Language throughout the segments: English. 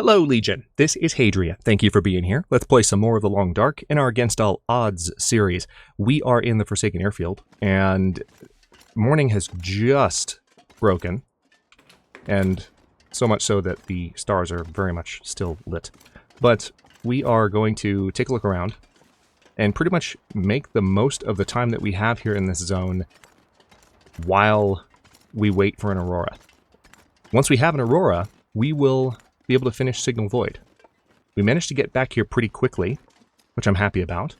Hello, Legion. This is Hadrian. Thank you for being here. Let's play some more of the Long Dark in our Against All Odds series. We are in the Forsaken Airfield, and morning has just broken, and so much so that the stars are very much still lit. But we are going to take a look around and pretty much make the most of the time that we have here in this zone while we wait for an aurora. Once we have an aurora, we will be able to finish Signal Void. We managed to get back here pretty quickly, which I'm happy about.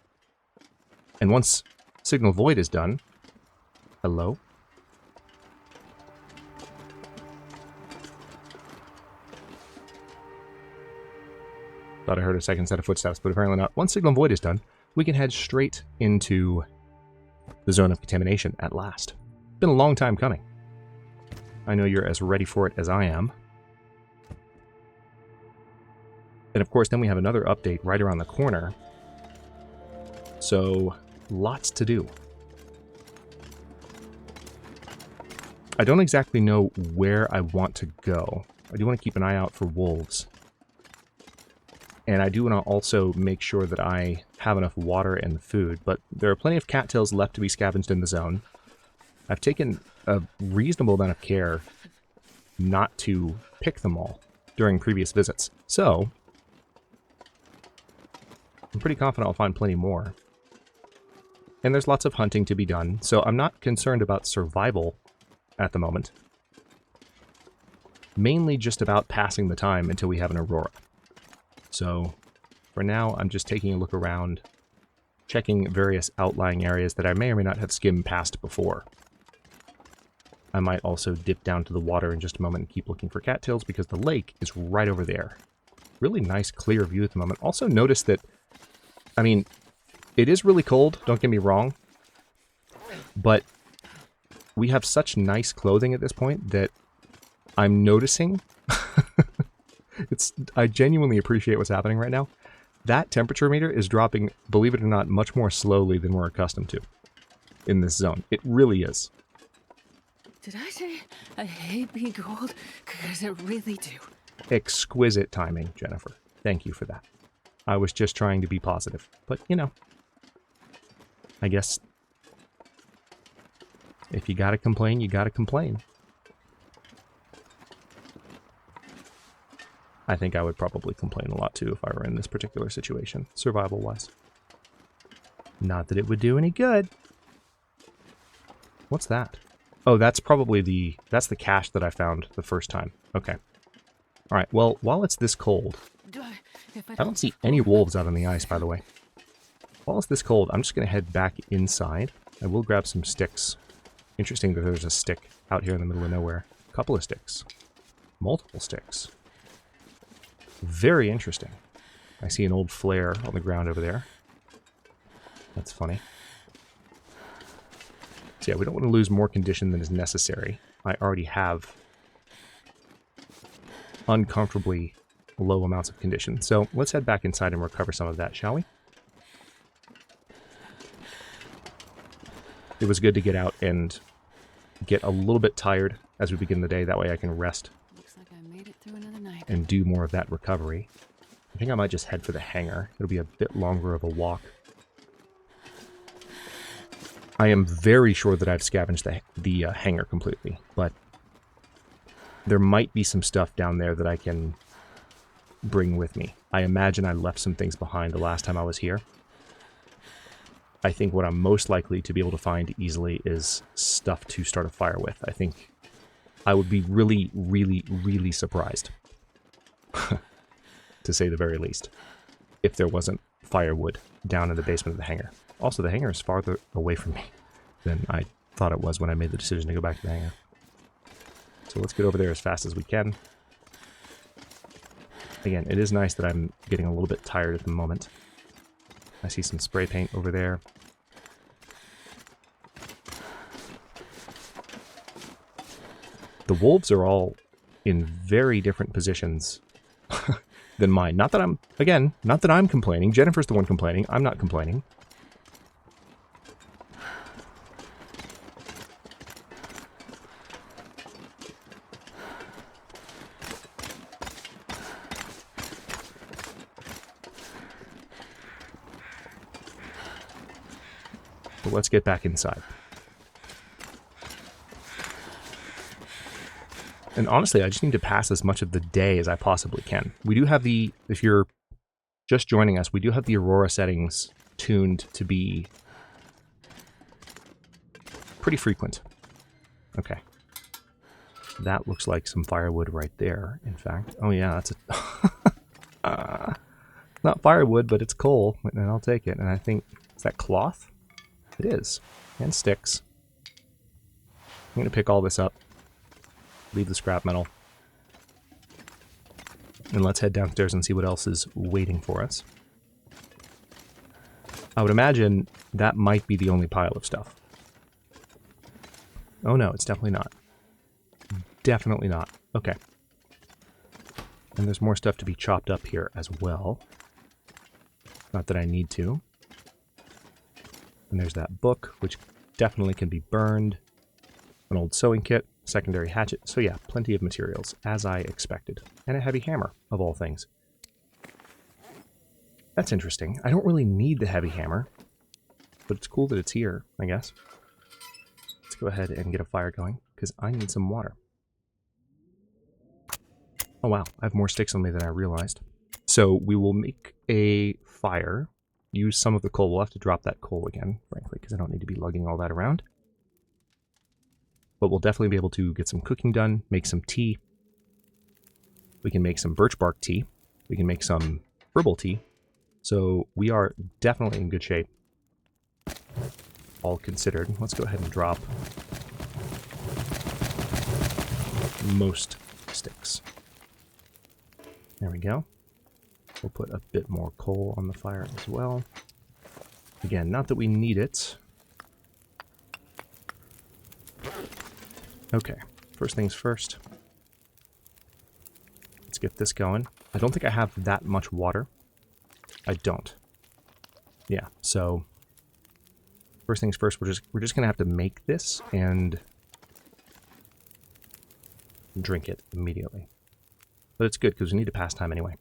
And once Signal Void is done... Hello? Thought I heard a second set of footsteps, but apparently not. Once Signal Void is done, we can head straight into the zone of contamination at last. Been a long time coming. I know you're as ready for it as I am. And of course, then we have another update right around the corner. So, lots to do. I don't exactly know where I want to go. I do want to keep an eye out for wolves. And I do want to also make sure that I have enough water and food. But there are plenty of cattails left to be scavenged in the zone. I've taken a reasonable amount of care not to pick them all during previous visits. So I'm pretty confident I'll find plenty more. And there's lots of hunting to be done, so I'm not concerned about survival at the moment. Mainly just about passing the time until we have an aurora. So for now, I'm just taking a look around, checking various outlying areas that I may or may not have skimmed past before. I might also dip down to the water in just a moment and keep looking for cattails because the lake is right over there. Really nice clear view at the moment. Also notice that, I mean, it is really cold, don't get me wrong, but we have such nice clothing at this point that I'm noticing. I genuinely appreciate what's happening right now. That temperature meter is dropping, believe it or not, much more slowly than we're accustomed to in this zone. It really is. Did I say I hate being cold? Because I really do. Exquisite timing, Jennifer. Thank you for that. I was just trying to be positive. But, you know, I guess if you gotta complain, you gotta complain. I think I would probably complain a lot too if I were in this particular situation, survival-wise. Not that it would do any good. What's that? Oh, that's probably that's the cache that I found the first time. Okay. Alright, well, while it's this cold... I don't see any wolves out on the ice, by the way. While it's this cold, I'm just going to head back inside. I will grab some sticks. Interesting that there's a stick out here in the middle of nowhere. A couple of sticks. Multiple sticks. Very interesting. I see an old flare on the ground over there. That's funny. So yeah, we don't want to lose more condition than is necessary. I already have uncomfortably low amounts of condition. So let's head back inside and recover some of that, shall we? It was good to get out and get a little bit tired as we begin the day. That way I can rest. Looks like I made it through another night. And do more of that recovery. I think I might just head for the hangar. It'll be a bit longer of a walk. I am very sure that I've scavenged the hangar completely, but there might be some stuff down there that I can bring with me. I imagine I left some things behind the last time I was here. I think what I'm most likely to be able to find easily is stuff to start a fire with. I think I would be really, really, really surprised, to say the very least, if there wasn't firewood down in the basement of the hangar. Also, the hangar is farther away from me than I thought it was when I made the decision to go back to the hangar. So let's get over there as fast as we can. Again, it is nice that I'm getting a little bit tired at the moment. I see some spray paint over there. The wolves are all in very different positions than mine. Not that I'm complaining. Jennifer's the one complaining. I'm not complaining. But let's get back inside. And honestly, I just need to pass as much of the day as I possibly can. We do have the, if you're just joining us, we do have the aurora settings tuned to be pretty frequent. Okay. That looks like some firewood right there, in fact. Oh yeah, that's a... not firewood, but it's coal, and I'll take it. And I think, is that cloth? It is. And sticks. I'm going to pick all this up. Leave the scrap metal. And let's head downstairs and see what else is waiting for us. I would imagine that might be the only pile of stuff. Oh no, it's definitely not. Definitely not. Okay. And there's more stuff to be chopped up here as well. Not that I need to. And there's that book, which definitely can be burned. An old sewing kit, secondary hatchet. So yeah, plenty of materials, as I expected. And a heavy hammer, of all things. That's interesting. I don't really need the heavy hammer, but it's cool that it's here, I guess. Let's go ahead and get a fire going, because I need some water. Oh wow, I have more sticks on me than I realized. So we will make a fire, use some of the coal. We'll have to drop that coal again, frankly, because I don't need to be lugging all that around. But we'll definitely be able to get some cooking done, make some tea. We can make some birch bark tea. We can make some herbal tea. So we are definitely in good shape, all considered. Let's go ahead and drop most sticks. There we go. We'll put a bit more coal on the fire as well. Again, not that we need it. Okay, first things first. Let's get this going. I don't think I have that much water. I don't. Yeah, so first things first, we're just gonna have to make this and drink it immediately. But it's good because we need to pass time anyway.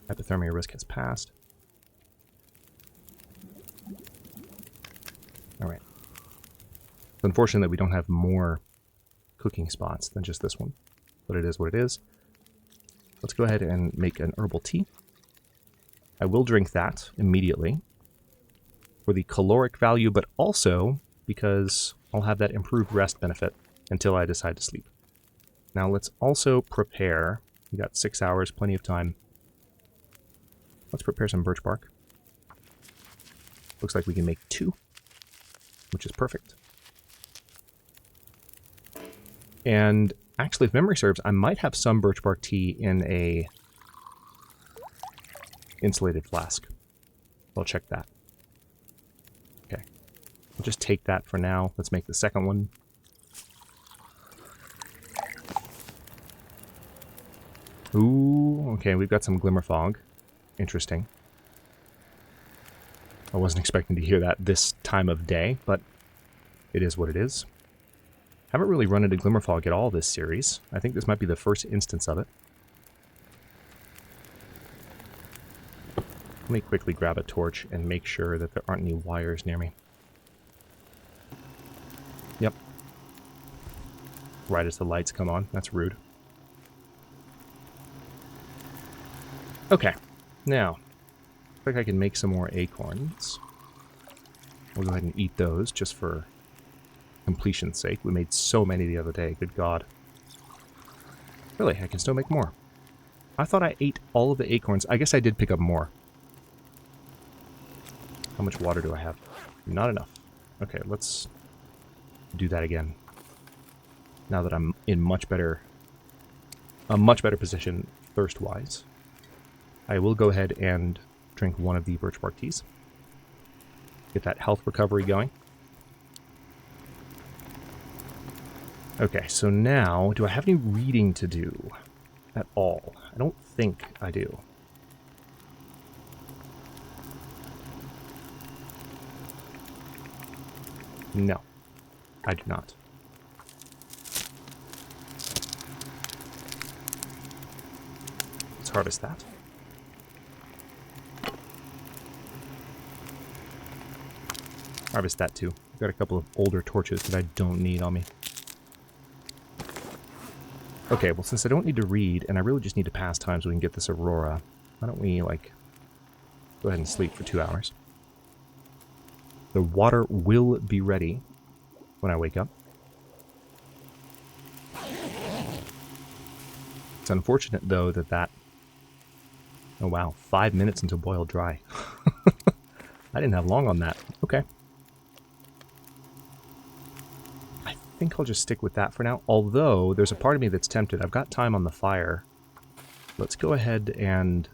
Hypothermia risk has passed. Alright. It's unfortunate that we don't have more cooking spots than just this one. But it is what it is. Let's go ahead and make an herbal tea. I will drink that immediately for the caloric value, but also because I'll have that improved rest benefit until I decide to sleep. Now let's also prepare. We got 6 hours, plenty of time. Let's prepare some birch bark. Looks like we can make 2, which is perfect. And actually, if memory serves, I might have some birch bark tea in a insulated flask. I'll check that. Okay. We'll just take that for now. Let's make the second one. Ooh, okay, we've got some glimmer fog. Interesting. I wasn't expecting to hear that this time of day, but it is what it is. Haven't really run into glimmer fog at all this series. I think this might be the first instance of it. Let me quickly grab a torch and make sure that there aren't any wires near me. Yep. Right as the lights come on. That's rude. Okay. Now, I think I can make some more acorns. We'll go ahead and eat those just for completion's sake. We made so many the other day. Good God. Really, I can still make more. I thought I ate all of the acorns. I guess I did pick up more. How much water do I have? Not enough. Okay, let's do that again. Now that I'm in a much better position thirst-wise. I will go ahead and drink one of the birch bark teas. Get that health recovery going. Okay, so now, do I have any reading to do at all? I don't think I do. No, I do not. Let's harvest that. Harvest that too. I've got a couple of older torches that I don't need on me. Okay, well, since I don't need to read, and I really just need to pass time so we can get this aurora, why don't we, like, go ahead and sleep for 2 hours. The water will be ready when I wake up. It's unfortunate, though, that... Oh, wow. 5 minutes until boiled dry. I didn't have long on that. Okay. I think I'll just stick with that for now. Although, there's a part of me that's tempted. I've got time on the fire. Let's go ahead and...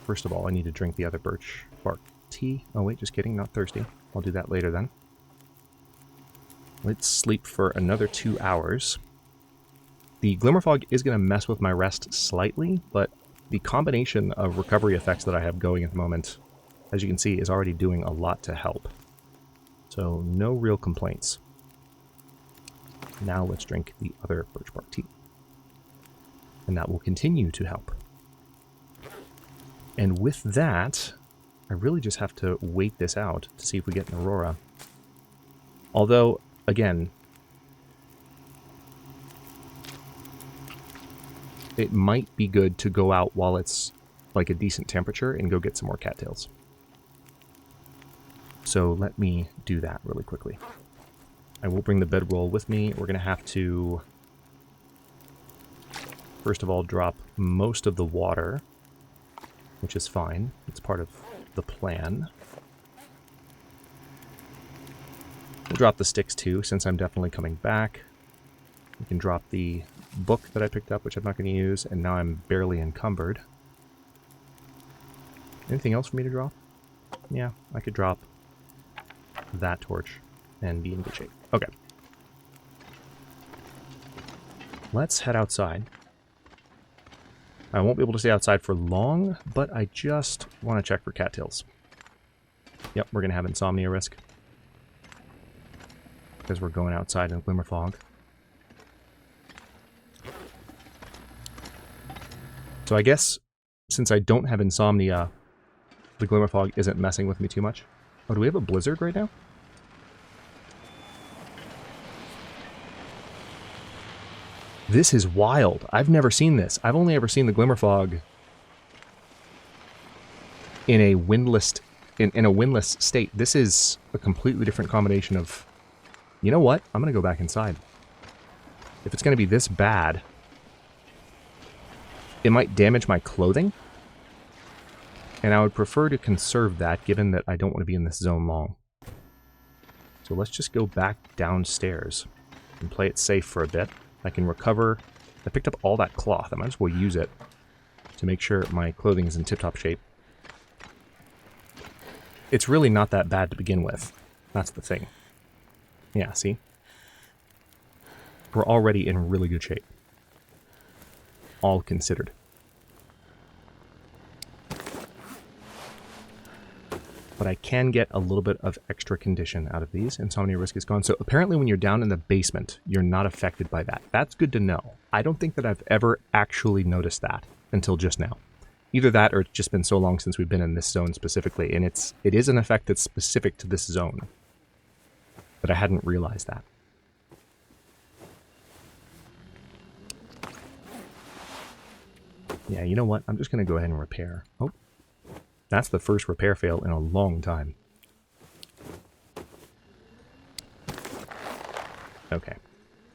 First of all, I need to drink the other birch bark tea. Oh, wait, just kidding. Not thirsty. I'll do that later, then. Let's sleep for another 2 hours. The glimmer fog is going to mess with my rest slightly, but the combination of recovery effects that I have going at the moment, as you can see, is already doing a lot to help. So, no real complaints. Now let's drink the other birch bark tea. And that will continue to help. And with that, I really just have to wait this out to see if we get an aurora. Although, again, it might be good to go out while it's like a decent temperature and go get some more cattails. So let me do that really quickly. I will bring the bedroll with me. We're going to have to, first of all, drop most of the water, which is fine. It's part of the plan. We'll drop the sticks too, since I'm definitely coming back. We can drop the book that I picked up, which I'm not going to use, and now I'm barely encumbered. Anything else for me to drop? Yeah, I could drop that torch and be in good shape. Okay. Let's head outside. I won't be able to stay outside for long, but I just want to check for cattails. Yep, we're going to have insomnia risk. Because we're going outside in glimmer fog. So I guess, since I don't have insomnia, the glimmer fog isn't messing with me too much. Oh, do we have a blizzard right now? This is wild. I've never seen this. I've only ever seen the glimmer fog in a windless in a windless state. This is a completely different combination of... You know what? I'm going to go back inside. If it's going to be this bad, it might damage my clothing. And I would prefer to conserve that, given that I don't want to be in this zone long. So let's just go back downstairs and play it safe for a bit. I can recover. I picked up all that cloth. I might as well use it to make sure my clothing is in tip-top shape. It's really not that bad to begin with. That's the thing. Yeah, see? We're already in really good shape. All considered. But I can get a little bit of extra condition out of these. Insomnia risk is gone. So apparently when you're down in the basement, you're not affected by that. That's good to know. I don't think that I've ever actually noticed that until just now. Either that or it's just been so long since we've been in this zone specifically. And it is an effect that's specific to this zone. But I hadn't realized that. Yeah, you know what? I'm just going to go ahead and repair. Oh. That's the first repair fail in a long time. Okay.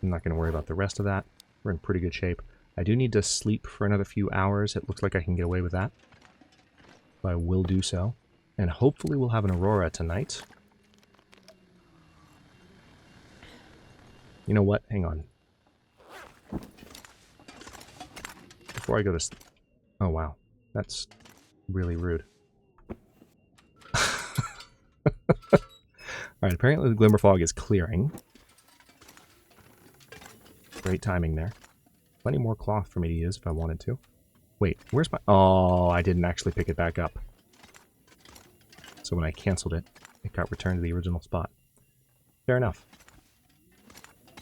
I'm not going to worry about the rest of that. We're in pretty good shape. I do need to sleep for another few hours. It looks like I can get away with that. So I will do so. And hopefully we'll have an aurora tonight. You know what? Hang on. Before I go to sleep... Oh, wow. That's really rude. Alright, apparently the glimmer fog is clearing. Great timing there. Plenty more cloth for me to use if I wanted to. Wait, where's my... Oh, I didn't actually pick it back up. So when I canceled it, it got returned to the original spot. Fair enough.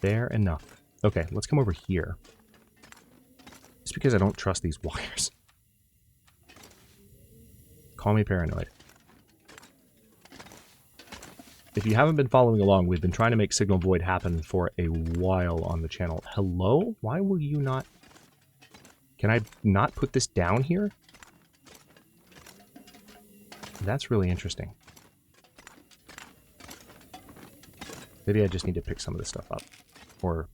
Fair enough. Okay, let's come over here. Just because I don't trust these wires. Call me paranoid. If you haven't been following along, we've been trying to make Signal Void happen for a while on the channel. Hello? Why will you not... Can I not put this down here? That's really interesting. Maybe I just need to pick some of this stuff up. Or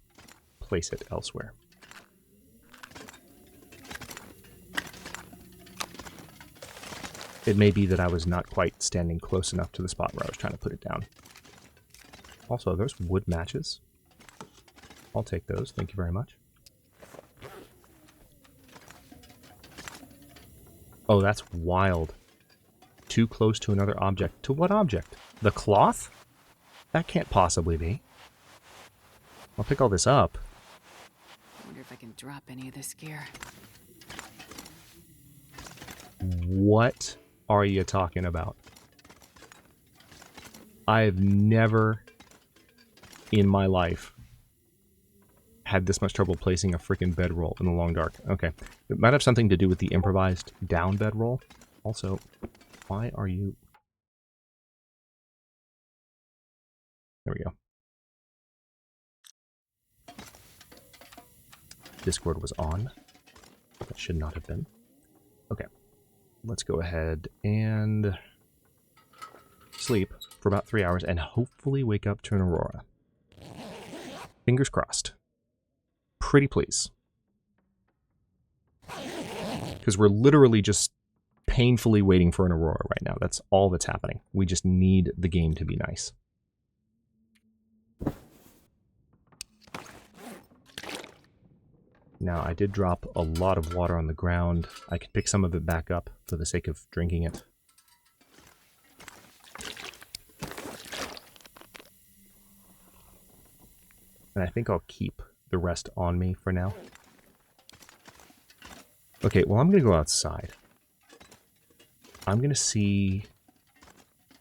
place it elsewhere. It may be that I was not quite standing close enough to the spot where I was trying to put it down. Also, there's wood matches. I'll take those, thank you very much. Oh, that's wild. Too close to another object. To what object? The cloth? That can't possibly be. I'll pick all this up. I wonder if I can drop any of this gear. What are you talking about? I've never in my life had this much trouble placing a freaking bedroll in the long dark. Okay. It might have something to do with the improvised down bedroll. Also, why are you... There we go. Discord was on. That should not have been. Okay. Let's go ahead and sleep for about 3 hours and hopefully wake up to an aurora. Fingers crossed. Pretty please. Because we're literally just painfully waiting for an aurora right now. That's all that's happening. We just need the game to be nice. Now, I did drop a lot of water on the ground. I could pick some of it back up for the sake of drinking it. And I think I'll keep the rest on me for now. Okay, well, I'm going to go outside. I'm going to see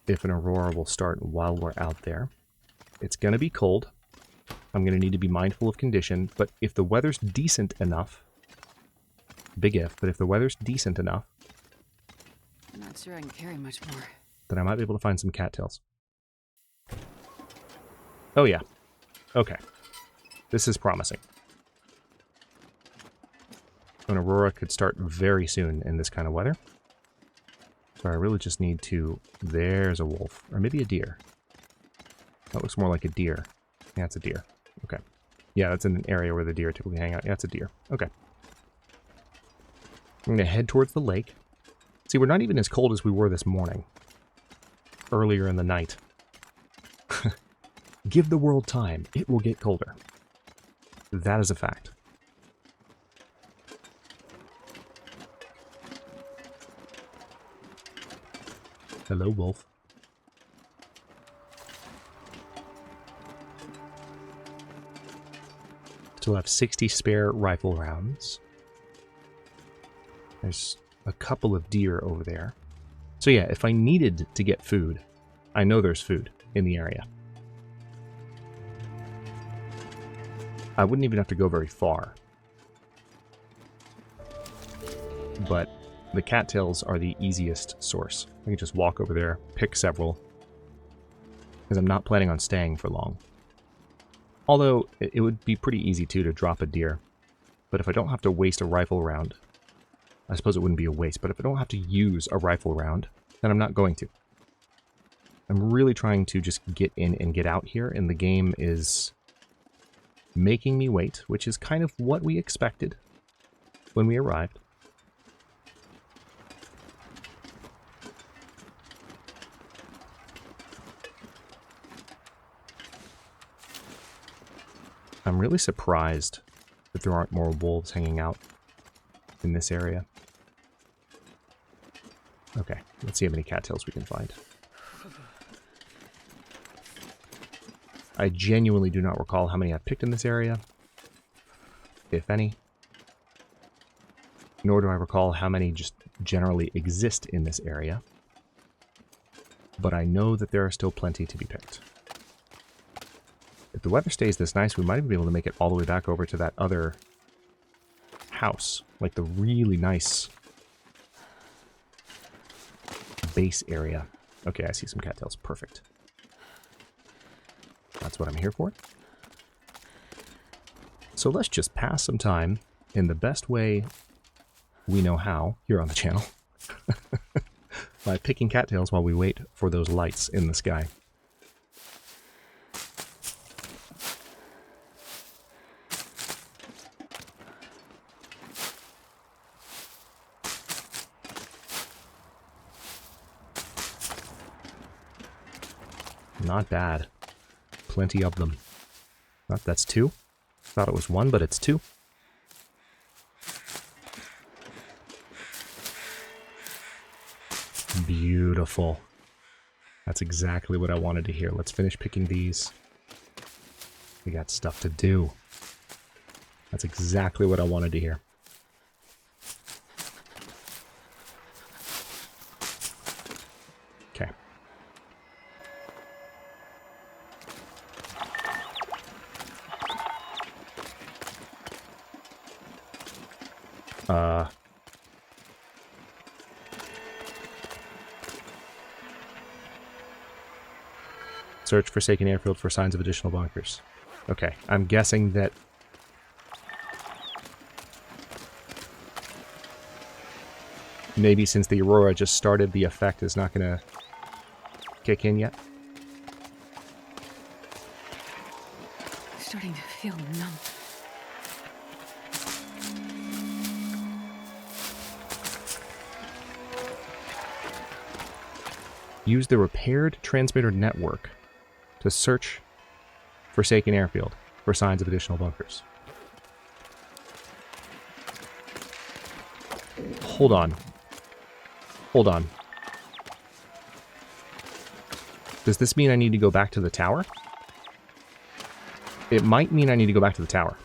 if an aurora will start while we're out there. It's going to be cold. I'm going to need to be mindful of condition, but if the weather's decent enough, big if, but if the weather's decent enough, I'm not sure I can carry much more. then I might be able to find some cattails. Oh yeah. Okay. This is promising. An aurora could start very soon in this kind of weather. So I really just need to... There's a wolf. Or maybe a deer. That looks more like a deer. Yeah, it's a deer. Okay. Yeah, that's in an area where the deer typically hang out. Yeah, it's a deer. Okay. I'm going to head towards the lake. See, we're not even as cold as we were this morning. Earlier in the night. Give the world time. It will get colder. That is a fact. Hello, wolf. Still have 60 spare rifle rounds. There's a couple of deer over there. So yeah, if I needed to get food, I know there's food in the area. I wouldn't even have to go very far. But the cattails are the easiest source. I can just walk over there, pick several, because I'm not planning on staying for long. Although, it would be pretty easy, too, to drop a deer. But if I don't have to waste a rifle round, I suppose it wouldn't be a waste, but if I don't have to use a rifle round, then I'm not going to. I'm really trying to just get in and get out here, and the game is making me wait, which is kind of what we expected when we arrived. I'm really surprised that there aren't more wolves hanging out in this area. Okay, let's see how many cattails we can find. I genuinely do not recall how many I've picked in this area, if any. Nor do I recall how many just generally exist in this area. But I know that there are still plenty to be picked. If the weather stays this nice, we might even be able to make it all the way back over to that other house. Like the really nice base area. Okay, I see some cattails. Perfect. That's what I'm here for. So let's just pass some time in the best way we know how here on the channel by picking cattails while we wait for those lights in the sky. Not bad. Plenty of them. That's 2. Thought it was 1, but it's 2. Beautiful. That's exactly what I wanted to hear. Let's finish picking these. We got stuff to do. That's exactly what I wanted to hear. Okay. Search Forsaken Airfield for signs of additional bunkers. Okay, I'm guessing that... maybe since the aurora just started, the effect is not going to kick in yet. Starting to feel numb. Use the repaired transmitter network to search Forsaken Airfield for signs of additional bunkers. Hold on. Hold on. Does this mean I need to go back to the tower? It might mean I need to go back to the tower.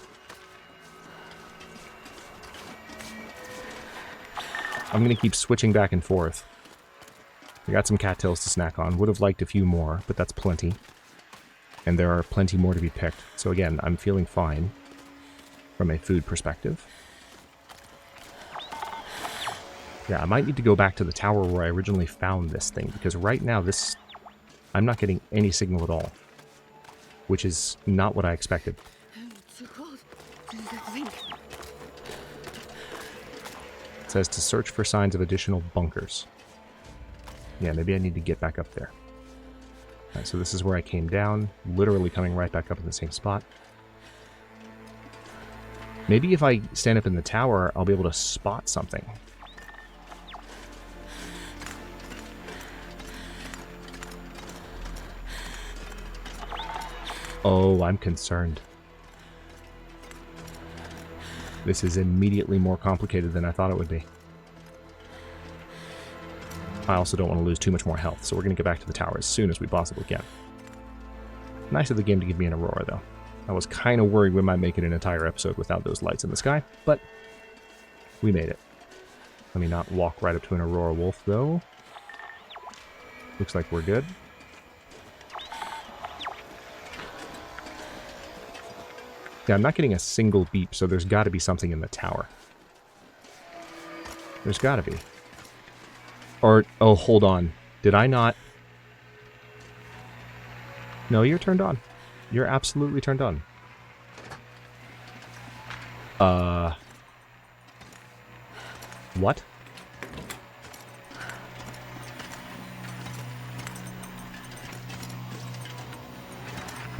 I'm going to keep switching back and forth. I got some cattails to snack on. Would have liked a few more, but that's plenty. And there are plenty more to be picked. So again, I'm feeling fine from a food perspective. Yeah, I might need to go back to the tower where I originally found this thing, because right now I'm not getting any signal at all, which is not what I expected. It's so cold. What does that think? It says to search for signs of additional bunkers. Yeah, maybe I need to get back up there. Alright, so this is where I came down, literally coming right back up in the same spot. Maybe if I stand up in the tower, I'll be able to spot something. Oh, I'm concerned. This is immediately more complicated than I thought it would be. I also don't want to lose too much more health, so we're going to get back to the tower as soon as we possibly can. Nice of the game to give me an aurora, though. I was kind of worried we might make it an entire episode without those lights in the sky, but we made it. Let me not walk right up to an aurora wolf, though. Looks like we're good. Yeah, I'm not getting a single beep, so there's got to be something in the tower. There's got to be. Or, oh, hold on. Did I not? No, you're turned on. You're absolutely turned on. What?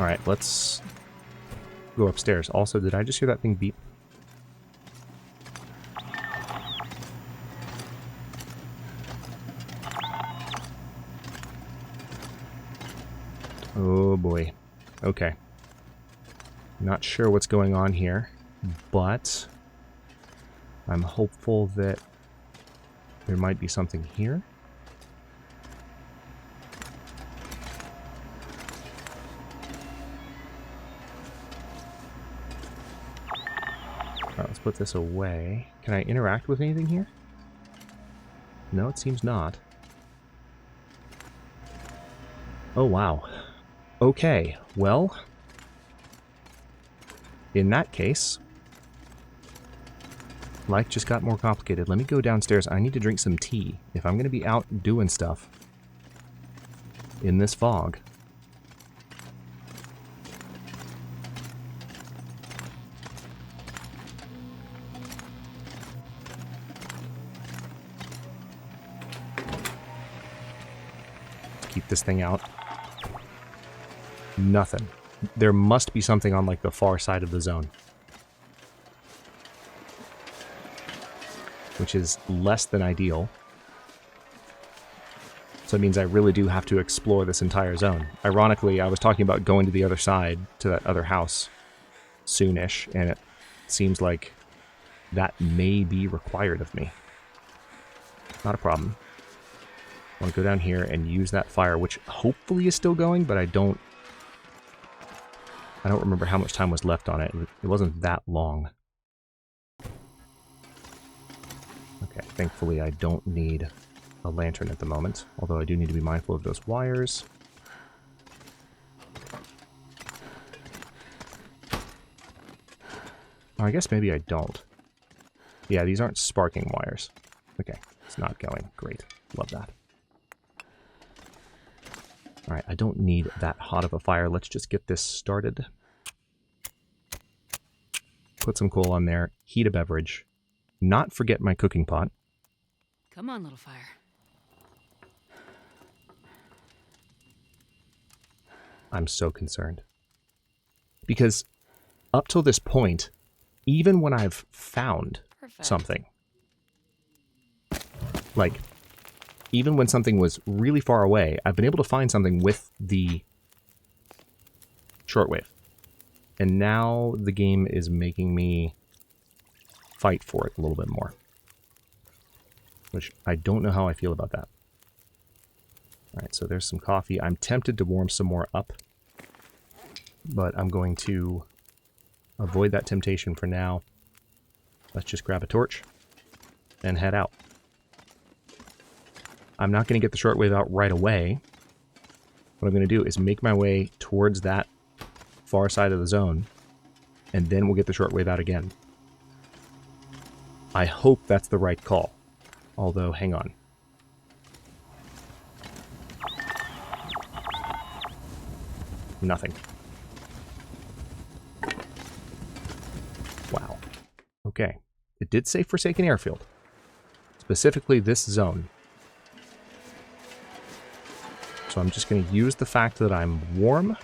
Alright, let's go upstairs. Also, did I just hear that thing beep? Oh boy. Okay. Not sure what's going on here, but I'm hopeful that there might be something here. Alright, let's put this away. Can I interact with anything here? No, it seems not. Oh, wow. Okay, well, in that case, life just got more complicated. Let me go downstairs. I need to drink some tea. If I'm going to be out doing stuff in this fog, check this thing out. Nothing. There must be something on, like, the far side of the zone. Which is less than ideal. So it means I really do have to explore this entire zone. Ironically, I was talking about going to the other side, to that other house, soonish, and it seems like that may be required of me. Not a problem. I want to go down here and use that fire, which hopefully is still going, but I don't remember how much time was left on it. It wasn't that long. Okay, thankfully I don't need a lantern at the moment, although I do need to be mindful of those wires. Oh, I guess maybe I don't. Yeah, these aren't sparking wires. Okay, it's not going. Great. Love that. Alright, I don't need that hot of a fire. Let's just get this started. Put some coal on there. Heat a beverage. Not forget my cooking pot. Come on, little fire. I'm so concerned. Because up till this point, even when I've found something, like, even when something was really far away, I've been able to find something with the shortwave. And now the game is making me fight for it a little bit more. Which I don't know how I feel about that. Alright, so there's some coffee. I'm tempted to warm some more up. But I'm going to avoid that temptation for now. Let's just grab a torch and head out. I'm not going to get the shortwave out right away. What I'm going to do is make my way towards that far side of the zone, and then we'll get the shortwave out again. I hope that's the right call. Although, hang on. Nothing. Wow. Okay. It did say Forsaken Airfield. Specifically this zone. So I'm just going to use the fact that I'm warm.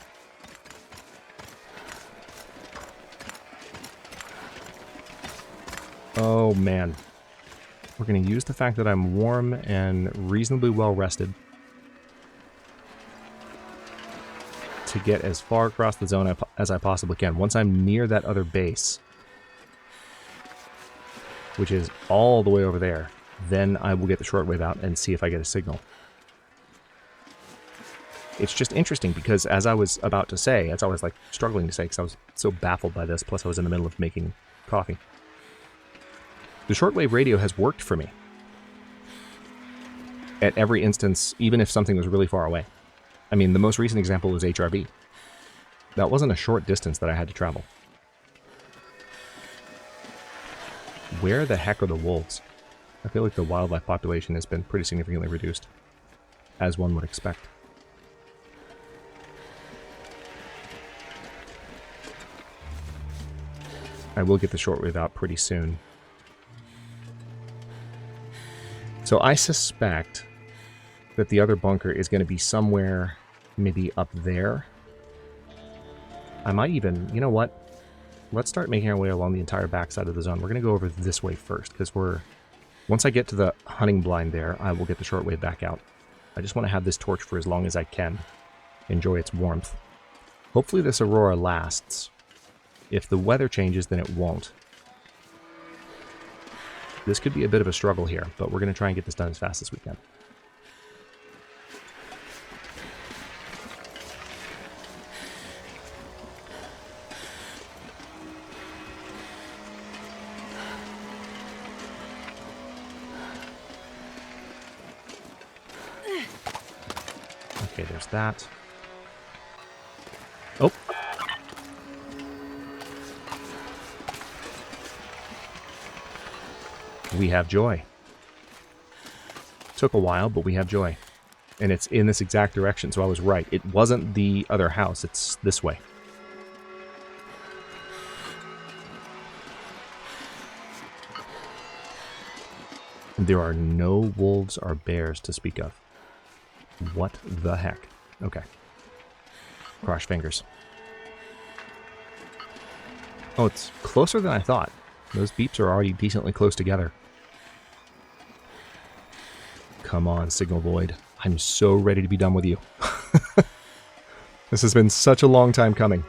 Oh man. We're going to use the fact that I'm warm and reasonably well rested to get as far across the zone as I possibly can. Once I'm near that other base, which is all the way over there, then I will get the shortwave out and see if I get a signal. It's just interesting because as I was about to say, as I was like struggling to say because I was so baffled by this, plus I was in the middle of making coffee, the shortwave radio has worked for me at every instance, even if something was really far away. I mean, the most recent example was HRV. That wasn't a short distance that I had to travel. Where the heck are the wolves? I feel like the wildlife population has been pretty significantly reduced, as one would expect. I will get the shortwave out pretty soon. So I suspect that the other bunker is going to be somewhere maybe up there. I might even, you know what? Let's start making our way along the entire backside of the zone. We're going to go over this way first, because once I get to the hunting blind there, I will get the shortwave back out. I just want to have this torch for as long as I can. Enjoy its warmth. Hopefully this aurora lasts. If the weather changes, then it won't. This could be a bit of a struggle here, but we're going to try and get this done as fast as we can. Okay, there's that. Oh! We have joy. Took a while, but we have joy. And it's in this exact direction, so I was right. It wasn't the other house, it's this way. There are no wolves or bears to speak of. What the heck? Okay. Cross fingers. Oh, it's closer than I thought. Those beeps are already decently close together. Come on, Signal Void. I'm so ready to be done with you. This has been such a long time coming.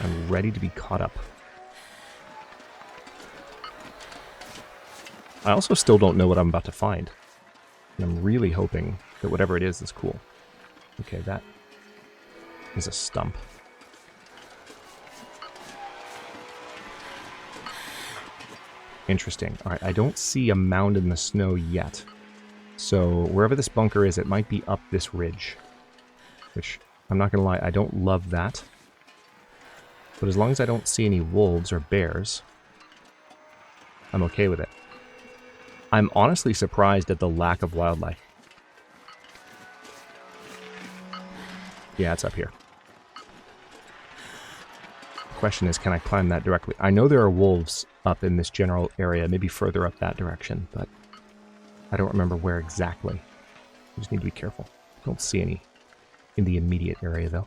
I'm ready to be caught up. I also still don't know what I'm about to find. And I'm really hoping that whatever it is cool. Okay, that is a stump. Interesting. Alright, I don't see a mound in the snow yet. So, wherever this bunker is, it might be up this ridge. Which, I'm not gonna lie, I don't love that. But as long as I don't see any wolves or bears, I'm okay with it. I'm honestly surprised at the lack of wildlife. Yeah, it's up here. The question is, can I climb that directly? I know there are wolves up in this general area, maybe further up that direction, but I don't remember where exactly. I just need to be careful. Don't see any in the immediate area, though.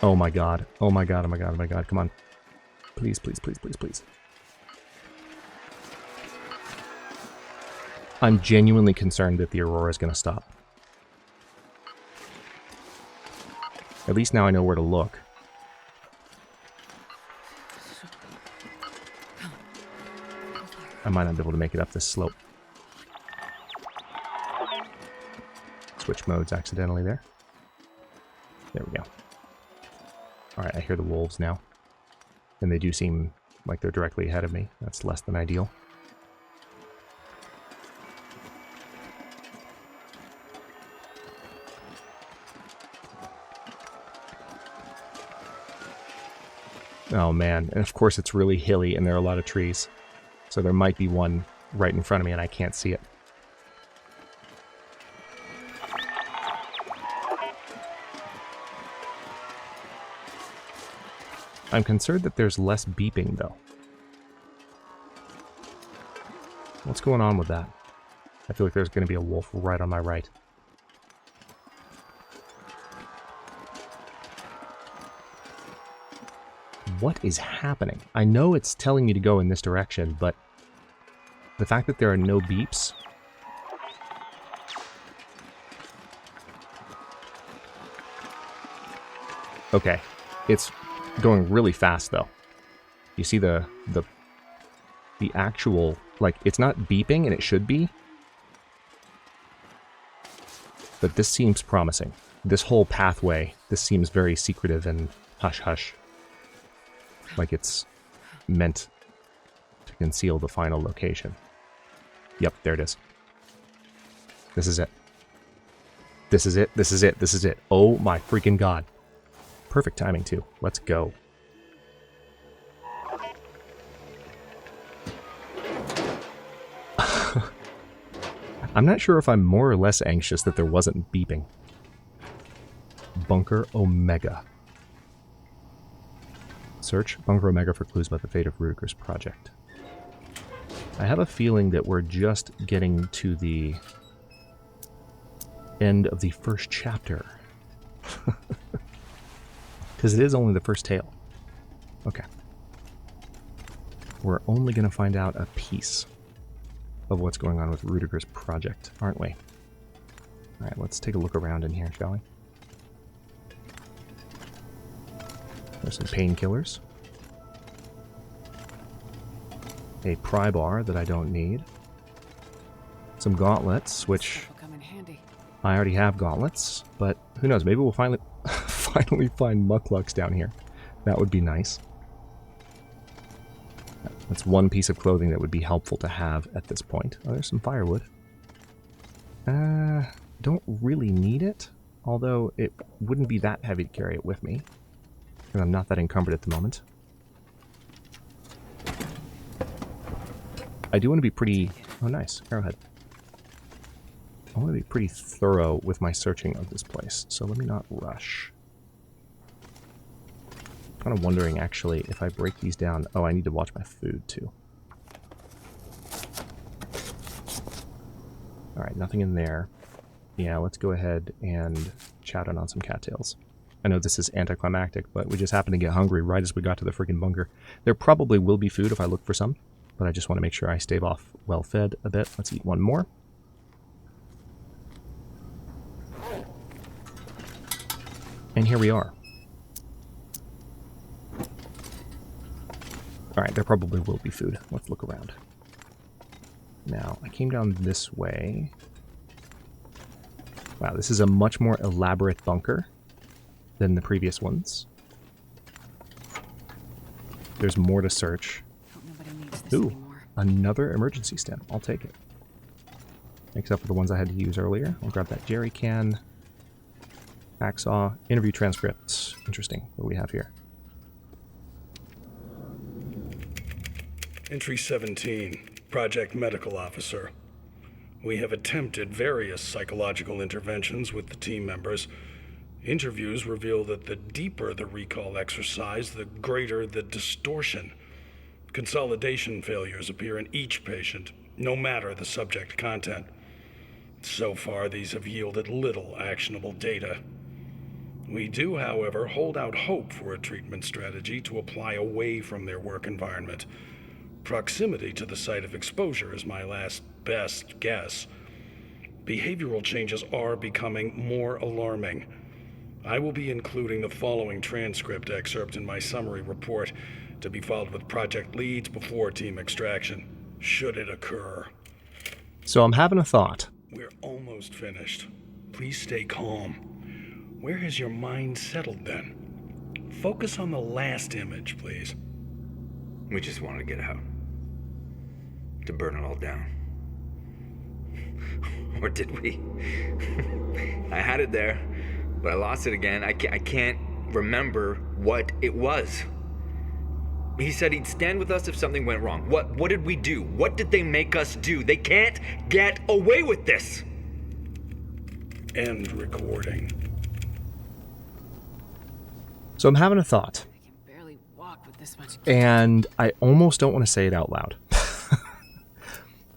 Oh my god. Oh my god, oh my god, oh my god. Come on. Please, please, please, please, please. I'm genuinely concerned that the aurora is going to stop. At least now I know where to look. I might not be able to make it up this slope. Switch modes accidentally there. There we go. Alright, I hear the wolves now. And they do seem like they're directly ahead of me. That's less than ideal. Oh man, and of course it's really hilly and there are a lot of trees. So there might be one right in front of me and I can't see it. I'm concerned that there's less beeping though. What's going on with that? I feel like there's going to be a wolf right on my right. What is happening? I know it's telling me to go in this direction, but the fact that there are no beeps... Okay, it's going really fast though. You see the actual, like, it's not beeping and it should be. But this seems promising. This whole pathway, this seems very secretive and hush-hush. Like it's meant to conceal the final location. Yep, there it is. This is it. This is it, this is it, this is it. Oh my freaking god. Perfect timing too. Let's go. I'm not sure if I'm more or less anxious that there wasn't beeping. Bunker Omega. Search Bunker Omega for clues about the fate of Rudiger's project. I have a feeling that we're just getting to the end of the first chapter. Because it is only the first tale. Okay. We're only going to find out a piece of what's going on with Rudiger's project, aren't we? Alright, let's take a look around in here, shall we? There's some painkillers. A pry bar that I don't need. Some gauntlets, which I already have gauntlets, but who knows, maybe we'll finally find mucklucks down here. That would be nice. That's one piece of clothing that would be helpful to have at this point. Oh, there's some firewood. Don't really need it, although it wouldn't be that heavy to carry it with me. And I'm not that encumbered at the moment. I do want to be pretty... Oh, nice. Arrowhead. I want to be pretty thorough with my searching of this place, so let me not rush. I'm kind of wondering, actually, if I break these down... Oh, I need to watch my food, too. All right, nothing in there. Yeah, let's go ahead and chow down on some cattails. I know this is anticlimactic, but we just happened to get hungry right as we got to the freaking bunker. There probably will be food if I look for some, but I just want to make sure I stave off well fed a bit. Let's eat one more. And here we are. Alright, there probably will be food. Let's look around. Now, I came down this way. Wow, this is a much more elaborate bunker than the previous ones. There's more to search. Ooh, another emergency stem. I'll take it. Except for the ones I had to use earlier. I'll grab that jerry can. Hacksaw. Interview transcripts. Interesting. What do we have here? Entry 17, Project Medical Officer. We have attempted various psychological interventions with the team members. Interviews reveal that the deeper the recall exercise, the greater the distortion. Consolidation failures appear in each patient, no matter the subject content. So far, these have yielded little actionable data. We do, however, hold out hope for a treatment strategy to apply away from their work environment. Proximity to the site of exposure is my last best guess. Behavioral changes are becoming more alarming. I will be including the following transcript excerpt in my summary report to be filed with project leads before team extraction, should it occur. So I'm having a thought. We're almost finished. Please stay calm. Where has your mind settled then? Focus on the last image, please. We just wanted to get out. To burn it all down. Or did we? I had it there, but I lost it again. I can't remember what it was. He said he'd stand with us if something went wrong. What did we do? What did they make us do? They can't get away with this! End recording. So I'm having a thought. I can barely walk with this much. And I almost don't want to say it out loud.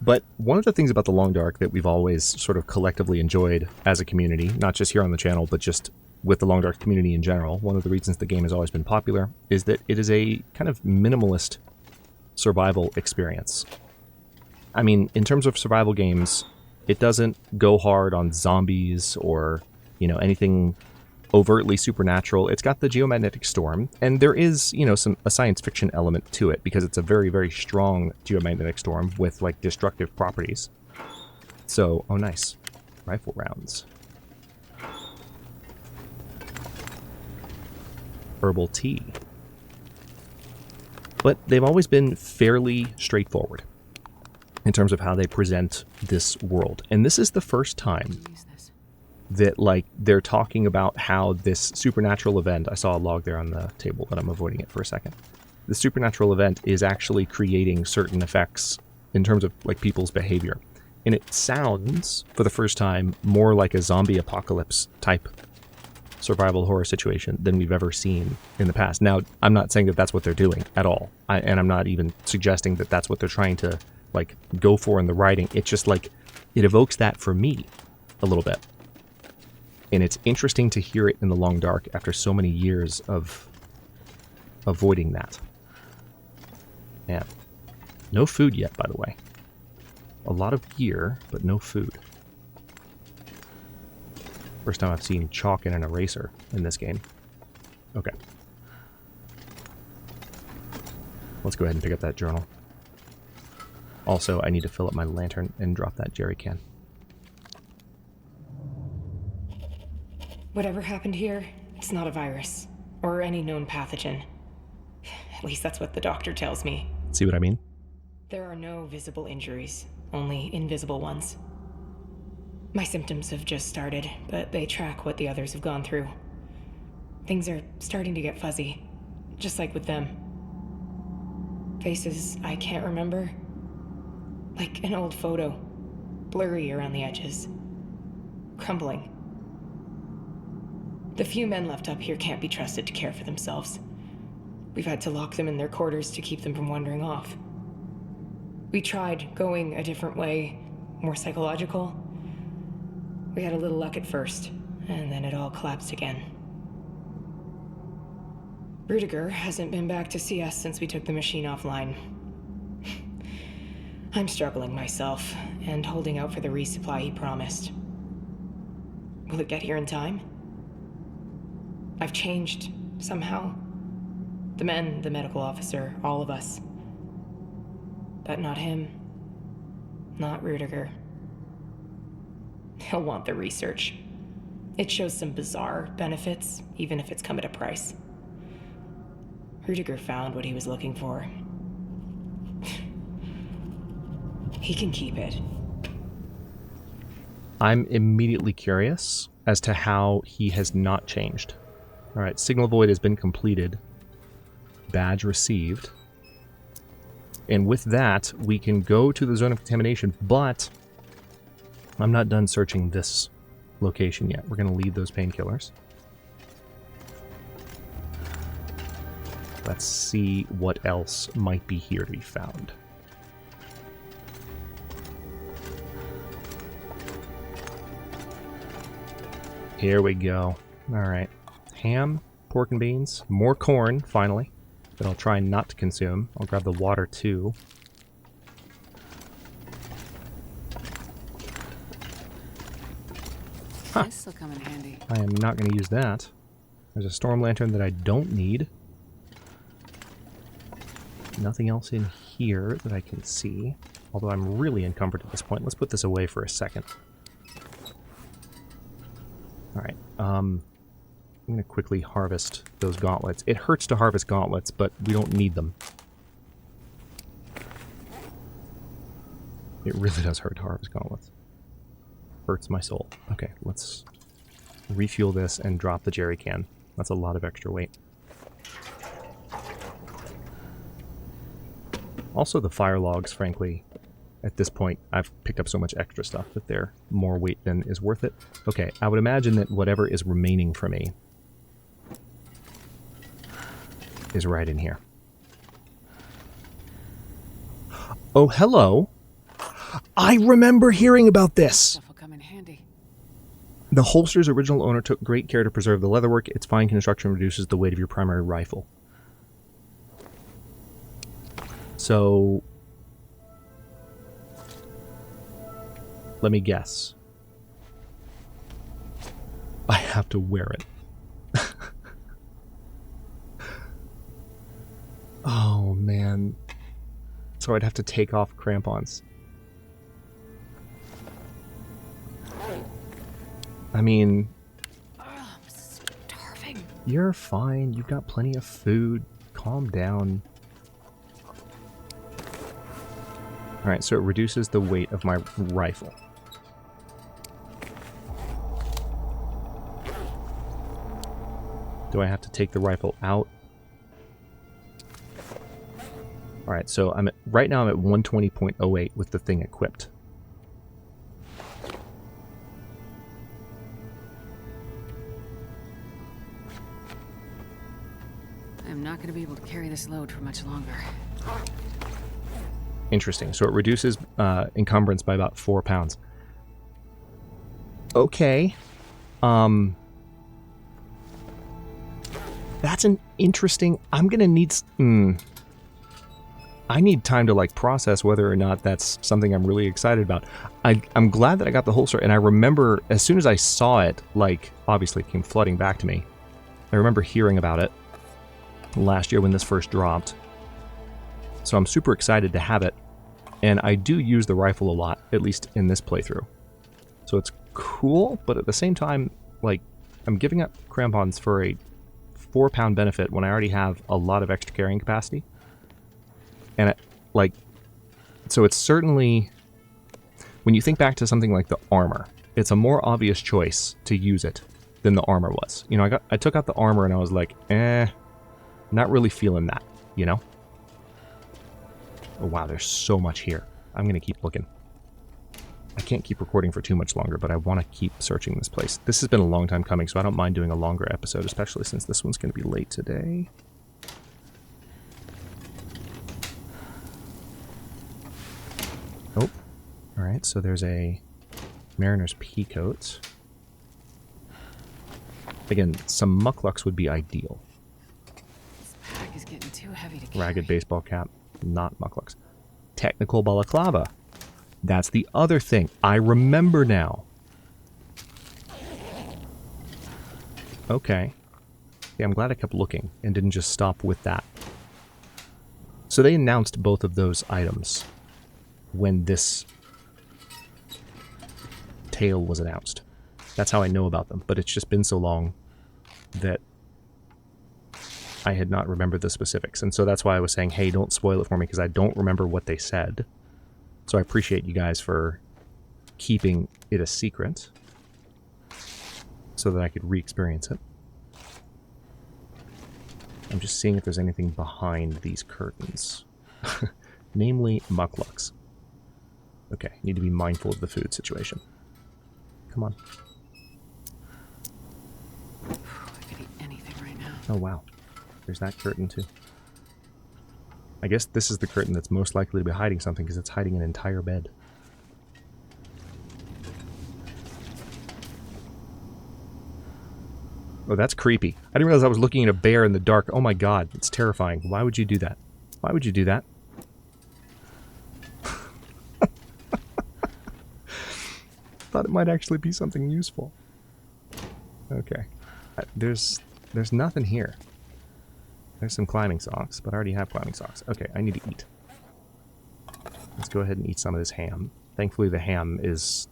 But one of the things about the Long Dark that we've always sort of collectively enjoyed as a community, not just here on the channel, but just with the Long Dark community in general, one of the reasons the game has always been popular is that it is a kind of minimalist survival experience. I mean, in terms of survival games, it doesn't go hard on zombies or, you know, anything overtly supernatural. It's got the geomagnetic storm, and there is, you know, a science fiction element to it because it's a very, very strong geomagnetic storm with like destructive properties. So, oh nice. Rifle rounds. Herbal tea. But they've always been fairly straightforward in terms of how they present this world. And this is the first time that, like, they're talking about how this supernatural event, I saw a log there on the table, but I'm avoiding it for a second. The supernatural event is actually creating certain effects in terms of, like, people's behavior. And it sounds, for the first time, more like a zombie apocalypse type survival horror situation than we've ever seen in the past. Now, I'm not saying that that's what they're doing at all. And I'm not even suggesting that that's what they're trying to, like, go for in the writing. It's just, like, it evokes that for me a little bit. And it's interesting to hear it in the Long Dark after so many years of avoiding that. Yeah. No food yet, by the way. A lot of gear, but no food. First time I've seen chalk and an eraser in this game. Okay. Let's go ahead and pick up that journal. Also, I need to fill up my lantern and drop that jerry can. Whatever happened here, it's not a virus, or any known pathogen. At least that's what the doctor tells me. See what I mean? There are no visible injuries, only invisible ones. My symptoms have just started, but they track what the others have gone through. Things are starting to get fuzzy, just like with them. Faces I can't remember. Like an old photo, blurry around the edges. Crumbling. The few men left up here can't be trusted to care for themselves. We've had to lock them in their quarters to keep them from wandering off. We tried going a different way, more psychological, We had a little luck at first, and then it all collapsed again. Rudiger hasn't been back to see us since we took the machine offline. I'm struggling myself, and holding out for the resupply he promised. Will it get here in time? I've changed, somehow. The men, the medical officer, all of us. But not him. Not Rudiger. He'll want the research. It shows some bizarre benefits, even if it's come at a price. Rudiger found what he was looking for. He can keep it. I'm immediately curious as to how he has not changed. All right, signal void has been completed. Badge received. And with that, we can go to the zone of contamination, but I'm not done searching this location yet. We're going to leave those painkillers. Let's see what else might be here to be found. Here we go. All right. Ham, pork and beans, more corn, finally, that I'll try not to consume. I'll grab the water, too. Huh. This'll come in handy. I am not going to use that. There's a storm lantern that I don't need. Nothing else in here that I can see. Although I'm really encumbered at this point. Let's put this away for a second. Alright, I'm going to quickly harvest those gauntlets. It hurts to harvest gauntlets, but we don't need them. It really does hurt to harvest gauntlets. Hurts my soul. Okay, let's refuel this and drop the jerry can. That's a lot of extra weight. Also the fire logs, frankly, at this point, I've picked up so much extra stuff that they're more weight than is worth it. Okay, I would imagine that whatever is remaining for me is right in here. Oh, hello! I remember hearing about this! Stuff will come in handy. The holster's original owner took great care to preserve the leatherwork. Its fine construction reduces the weight of your primary rifle. So, let me guess. I have to wear it. Oh, man. So I'd have to take off crampons. I mean... Oh, I'm starving. You're fine. You've got plenty of food. Calm down. Alright, so it reduces the weight of my rifle. Do I have to take the rifle out? Alright, so right now I'm at 120.08 with the thing equipped. I'm not going to be able to carry this load for much longer. Interesting. So it reduces encumbrance by about 4 pounds. Okay. That's an interesting... I'm going to need... I need time to, like, process whether or not that's something I'm really excited about. I'm glad that I got the holster, and I remember as soon as I saw it, like, obviously it came flooding back to me. I remember hearing about it last year when this first dropped. So I'm super excited to have it, and I do use the rifle a lot, at least in this playthrough. So it's cool, but at the same time, like, I'm giving up crampons for a 4-pound benefit when I already have a lot of extra carrying capacity. And, so it's certainly, when you think back to something like the armor, it's a more obvious choice to use it than the armor was. You know, I took out the armor and I was like, not really feeling that, you know? Oh, wow, there's so much here. I'm going to keep looking. I can't keep recording for too much longer, but I want to keep searching this place. This has been a long time coming, so I don't mind doing a longer episode, especially since this one's going to be late today. Oh, alright, so there's a Mariner's Peacoat. Again, some mucklucks would be ideal. This pack is getting too heavy to carry. Ragged baseball cap, not mucklucks. Technical balaclava. That's the other thing. I remember now. Okay. Yeah, I'm glad I kept looking and didn't just stop with that. So they announced both of those items when this tale was announced. That's how I know about them, but it's just been so long that I had not remembered the specifics. And so that's why I was saying, hey, don't spoil it for me, because I don't remember what they said. So I appreciate you guys for keeping it a secret so that I could re-experience it. I'm just seeing if there's anything behind these curtains. Namely, mucklucks. Okay, need to be mindful of the food situation. Come on. I could eat anything right now. Oh, wow. There's that curtain, too. I guess this is the curtain that's most likely to be hiding something, because it's hiding an entire bed. Oh, that's creepy. I didn't realize I was looking at a bear in the dark. Oh my god, it's terrifying. Why would you do that? Why would you do that? Thought it might actually be something useful. Okay. There's nothing here. There's some climbing socks, but I already have climbing socks. Okay, I need to eat. Let's go ahead and eat some of this ham. Thankfully, the ham is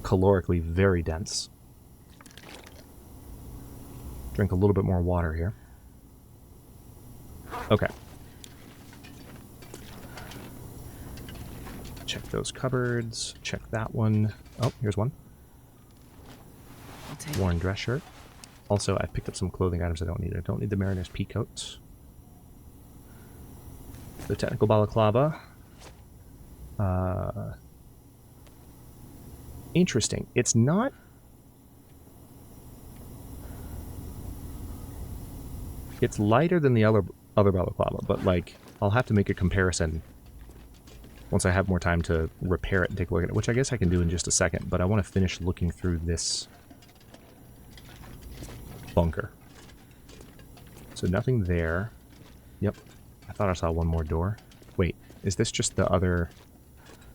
calorically very dense. Drink a little bit more water here. Okay. Check those cupboards. Check that one. Oh, here's one. I'll take Worn dress shirt. Also, I picked up some clothing items I don't need. I don't need the Mariner's Peacoat. The technical balaclava. Interesting. It's not... It's lighter than the other balaclava, but, like, I'll have to make a comparison once I have more time to repair it and take a look at it, which I guess I can do in just a second, but I want to finish looking through this bunker. So nothing there. Yep. I thought I saw one more door. Wait, is this just the other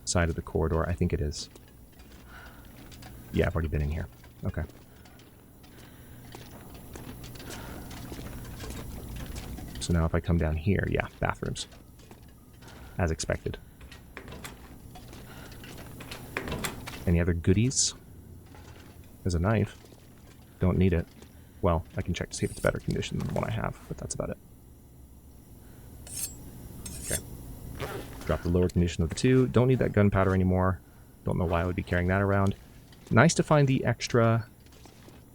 side of the corridor? I think it is. Yeah, I've already been in here. Okay. So now if I come down here, yeah, bathrooms. As expected. Any other goodies? There's a knife. Don't need it. Well, I can check to see if it's better condition than the one I have, but that's about it. Okay. Drop the lower condition of the two. Don't need that gunpowder anymore. Don't know why I would be carrying that around. Nice to find the extra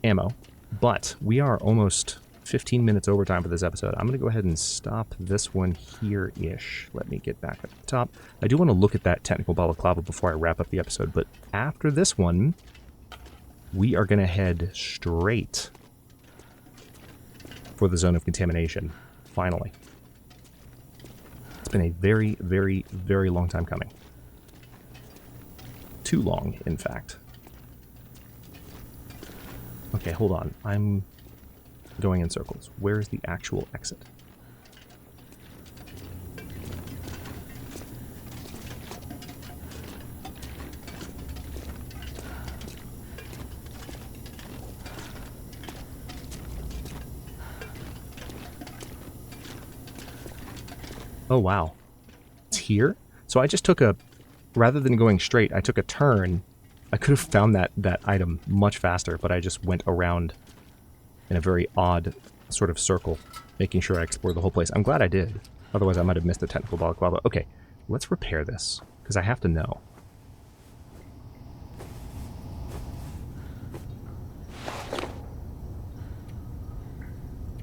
ammo, but we are almost 15 minutes overtime for this episode. I'm going to go ahead and stop this one here-ish. Let me get back up at the top. I do want to look at that technical balaclava before I wrap up the episode, but after this one, we are going to head straight for the zone of contamination, finally. It's been a very, very, very long time coming. Too long, in fact. Okay, hold on. I'm going in circles. Where's the actual exit? Oh, wow. It's here? So I just took a... Rather than going straight, I took a turn. I could have found that item much faster, but I just went around in a very odd sort of circle, making sure I explored the whole place. I'm glad I did. Otherwise, I might have missed the technical balaclava. Okay, let's repair this, because I have to know.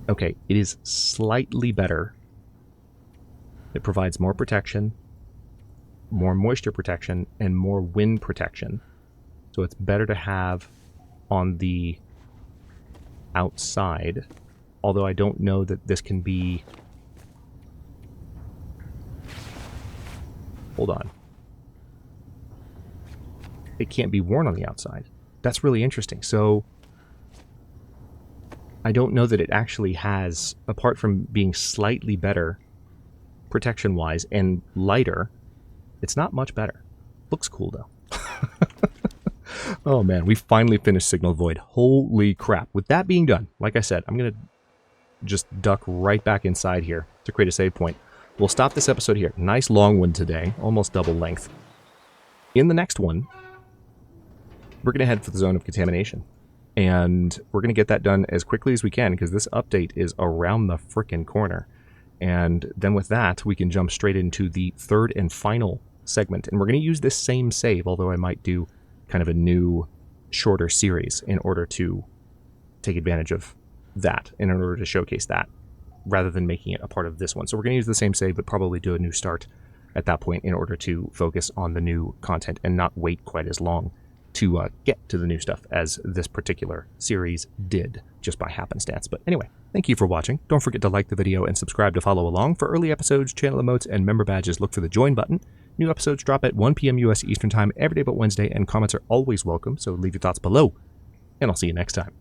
Okay, it is slightly better. It provides more protection, more moisture protection, and more wind protection. So it's better to have on the outside, although I don't know that this can be... Hold on. it can't be worn on the outside. That's really interesting. So I don't know that it actually has, apart from being slightly better protection-wise and lighter, it's not much better. Looks cool, though. Oh, man, we finally finished Signal Void. Holy crap. With that being done, like I said, I'm going to just duck right back inside here to create a save point. We'll stop this episode here. Nice long one today, almost double length. In the next one, we're going to head for the zone of contamination. And we're going to get that done as quickly as we can because this update is around the frickin' corner. And then with that, we can jump straight into the third and final segment. And we're going to use this same save, although I might do kind of a new, shorter series in order to take advantage of that and in order to showcase that rather than making it a part of this one. So we're going to use the same save, but probably do a new start at that point in order to focus on the new content and not wait quite as long to get to the new stuff as this particular series did, just by happenstance. But anyway, thank you for watching. Don't forget to like the video and subscribe to follow along. For early episodes, channel emotes, and member badges, look for the join button. New episodes drop at 1 p.m. US Eastern Time every day but Wednesday, and comments are always welcome, so leave your thoughts below, and I'll see you next time.